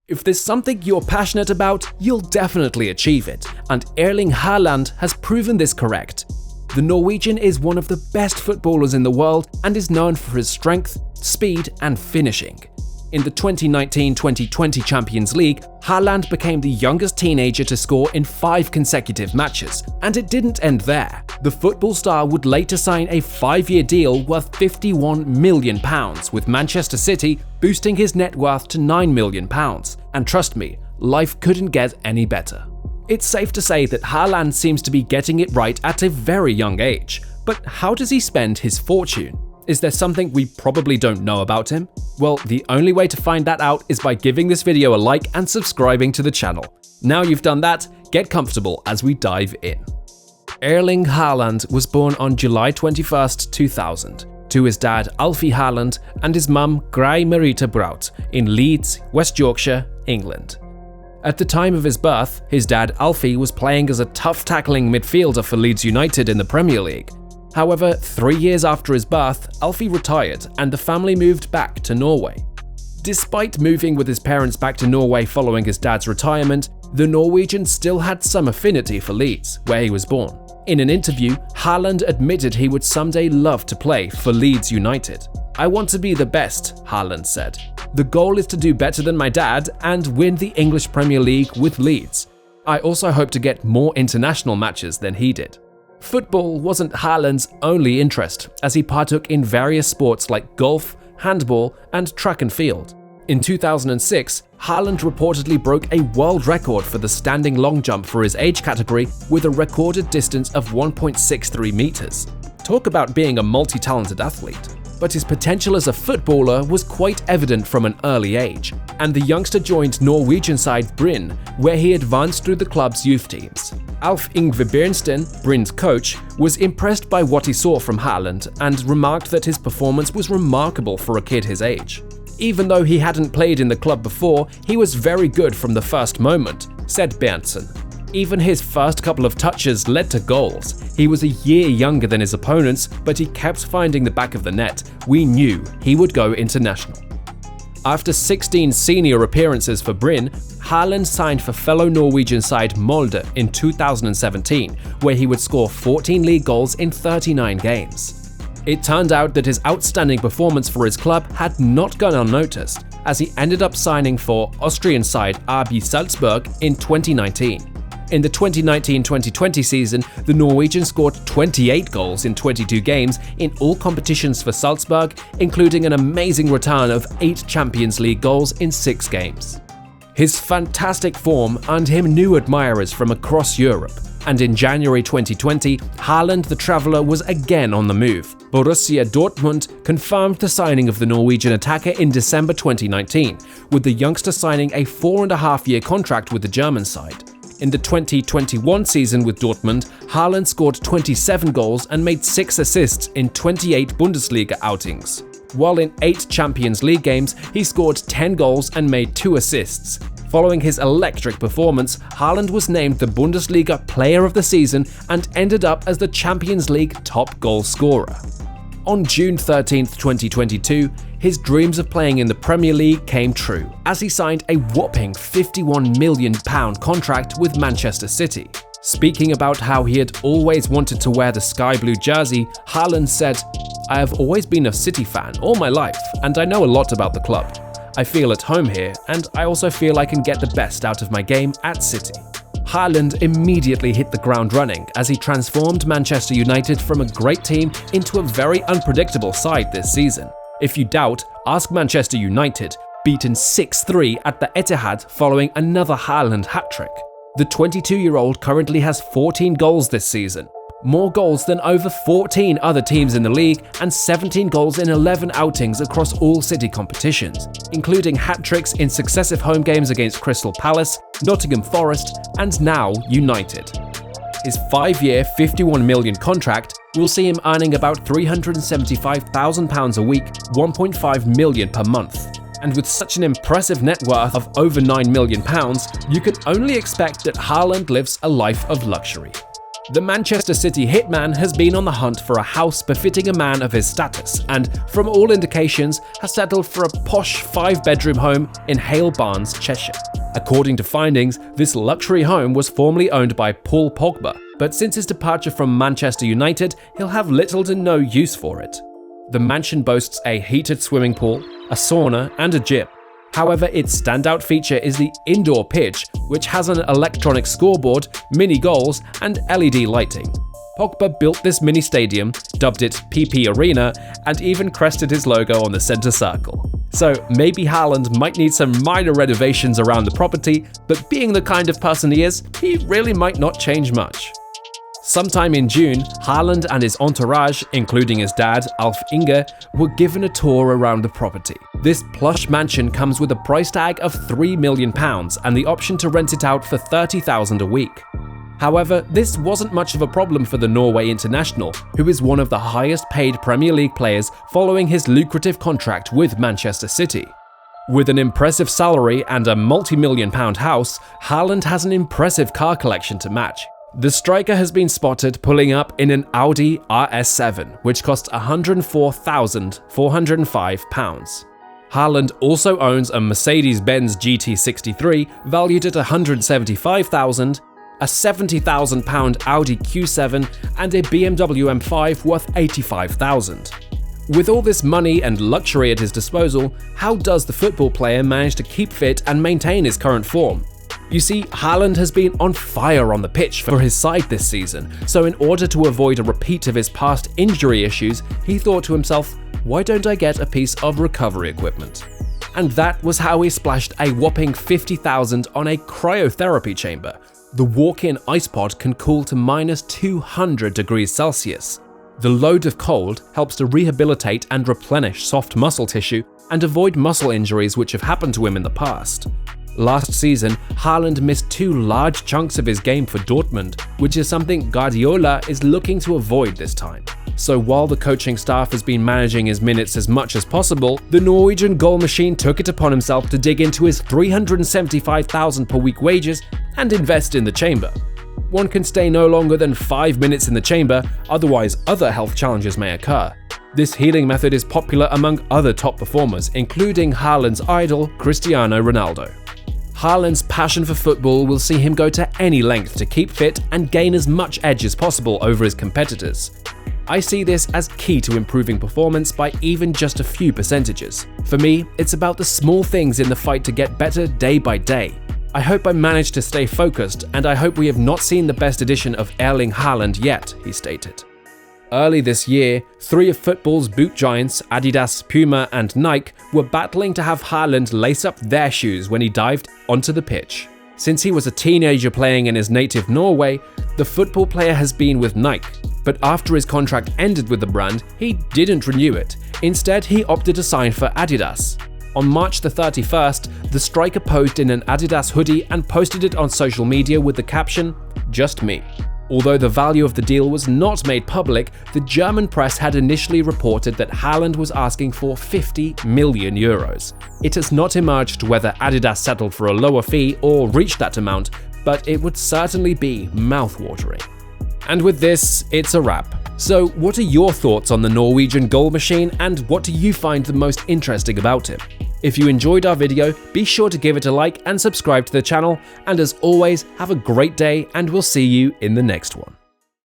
If there's something you're passionate about, you'll definitely achieve it, and Erling Haaland has proven this correct. The Norwegian is one of the best footballers in the world and is known for his strength, speed, and finishing. In the 2019-2020 Champions League, Haaland became the youngest teenager to score in 5 consecutive matches, and it didn't end there. The football star would later sign a 5-year deal worth £51 million with Manchester City, boosting his net worth to £9 million. And trust me, life couldn't get any better. It's safe to say that Haaland seems to be getting it right at a very young age. But how does he spend his fortune? Is there something we probably don't know about him? Well, the only way to find that out is by giving this video a like and subscribing to the channel. Now you've done that, get comfortable as we dive in. Erling Haaland was born on July 21, 2000, to his dad Alfie Haaland and his mum Gry Merita Brout in Leeds, West Yorkshire, England. At the time of his birth, his dad Alfie was playing as a tough-tackling midfielder for Leeds United in the Premier League. However, 3 years after his birth, Alfie retired and the family moved back to Norway. Despite moving with his parents back to Norway following his dad's retirement, the Norwegian still had some affinity for Leeds, where he was born. In an interview, Haaland admitted he would someday love to play for Leeds United. "I want to be the best," Haaland said. "The goal is to do better than my dad and win the English Premier League with Leeds. I also hope to get more international matches than he did." Football wasn't Haaland's only interest, as he partook in various sports like golf, handball, and track and field. In 2006, Haaland reportedly broke a world record for the standing long jump for his age category with a recorded distance of 1.63 meters. Talk about being a multi-talented athlete. But his potential as a footballer was quite evident from an early age, and the youngster joined Norwegian side Bryn, where he advanced through the club's youth teams. Alf Yngve Bjørnsten, Bryn's coach, was impressed by what he saw from Haaland and remarked that his performance was remarkable for a kid his age. Even though he hadn't played in the club before, he was very good from the first moment, said Bjørnsten. Even his first couple of touches led to goals. He was a year younger than his opponents, but he kept finding the back of the net. We knew he would go international. After 16 senior appearances for Bryn, Haaland signed for fellow Norwegian side Molde in 2017, where he would score 14 league goals in 39 games. It turned out that his outstanding performance for his club had not gone unnoticed, as he ended up signing for Austrian side RB Salzburg in 2019. In the 2019-2020 season, the Norwegian scored 28 goals in 22 games in all competitions for Salzburg, including an amazing return of 8 Champions League goals in 6 games. His fantastic form earned him new admirers from across Europe, and in January 2020, Haaland the Traveller was again on the move. Borussia Dortmund confirmed the signing of the Norwegian attacker in December 2019, with the youngster signing a 4.5-year contract with the German side. In the 2021 season with Dortmund, Haaland scored 27 goals and made 6 assists in 28 Bundesliga outings. While in 8 Champions League games, he scored 10 goals and made 2 assists. Following his electric performance, Haaland was named the Bundesliga Player of the Season and ended up as the Champions League top goal scorer. On June 13, 2022, his dreams of playing in the Premier League came true, as he signed a whopping £51 million contract with Manchester City. Speaking about how he had always wanted to wear the sky blue jersey, Haaland said, "I have always been a City fan all my life, and I know a lot about the club. I feel at home here, and I also feel I can get the best out of my game at City." Haaland immediately hit the ground running as he transformed Manchester United from a great team into a very unpredictable side this season. If you doubt, ask Manchester United, beaten 6-3 at the Etihad following another Haaland hat-trick. The 22-year-old currently has 14 goals this season, more goals than over 14 other teams in the league, and 17 goals in 11 outings across all City competitions, including hat-tricks in successive home games against Crystal Palace, Nottingham Forest, and now United. His 5-year, £51 million contract will see him earning about £375,000 a week, £1.5 million per month. And with such an impressive net worth of over £9 million, you can only expect that Haaland lives a life of luxury. The Manchester City hitman has been on the hunt for a house befitting a man of his status and, from all indications, has settled for a posh 5-bedroom home in Hale Barnes, Cheshire. According to findings, this luxury home was formerly owned by Paul Pogba, but since his departure from Manchester United, he'll have little to no use for it. The mansion boasts a heated swimming pool, a sauna, and a gym. However, its standout feature is the indoor pitch, which has an electronic scoreboard, mini goals, and LED lighting. Pogba built this mini stadium, dubbed it PP Arena, and even crested his logo on the center circle. So maybe Haaland might need some minor renovations around the property, but being the kind of person he is, he really might not change much. Sometime in June, Haaland and his entourage, including his dad, Alf Inge, were given a tour around the property. This plush mansion comes with a price tag of £3 million and the option to rent it out for £30,000 a week. However, this wasn't much of a problem for the Norway international, who is one of the highest paid Premier League players following his lucrative contract with Manchester City. With an impressive salary and a multi-million-pound house, Haaland has an impressive car collection to match. The striker has been spotted pulling up in an Audi RS7, which costs £104,405. Haaland also owns a Mercedes-Benz GT63 valued at £175,000, a £70,000 Audi Q7, and a BMW M5 worth £85,000. With all this money and luxury at his disposal, how does the football player manage to keep fit and maintain his current form? You see, Haaland has been on fire on the pitch for his side this season, so in order to avoid a repeat of his past injury issues, he thought to himself, why don't I get a piece of recovery equipment? And that was how he splashed a whopping $50,000 on a cryotherapy chamber. The walk-in ice pod can cool to -200 degrees Celsius. The load of cold helps to rehabilitate and replenish soft muscle tissue and avoid muscle injuries which have happened to him in the past. Last season, Haaland missed 2 large chunks of his game for Dortmund, which is something Guardiola is looking to avoid this time. So while the coaching staff has been managing his minutes as much as possible, the Norwegian goal machine took it upon himself to dig into his £375,000 per week wages and invest in the chamber. One can stay no longer than 5 minutes in the chamber, otherwise other health challenges may occur. This healing method is popular among other top performers, including Haaland's idol, Cristiano Ronaldo. Haaland's passion for football will see him go to any length to keep fit and gain as much edge as possible over his competitors. I see this as key to improving performance by even just a few percentages. For me, it's about the small things in the fight to get better day by day. I hope I managed to stay focused, and I hope we have not seen the best edition of Erling Haaland yet, he stated. Early this year, 3 of football's boot giants, Adidas, Puma, and Nike, were battling to have Haaland lace up their shoes when he dived onto the pitch. Since he was a teenager playing in his native Norway, the football player has been with Nike, but after his contract ended with the brand, he didn't renew it. Instead, he opted to sign for Adidas. On March the 31st, the striker posed in an Adidas hoodie and posted it on social media with the caption, "Just me." Although the value of the deal was not made public, the German press had initially reported that Haaland was asking for €50 million. It has not emerged whether Adidas settled for a lower fee or reached that amount, but it would certainly be mouth-watering. And with this, it's a wrap. So what are your thoughts on the Norwegian goal machine, and what do you find the most interesting about him? If you enjoyed our video, be sure to give it a like and subscribe to the channel, and as always, have a great day and we'll see you in the next one.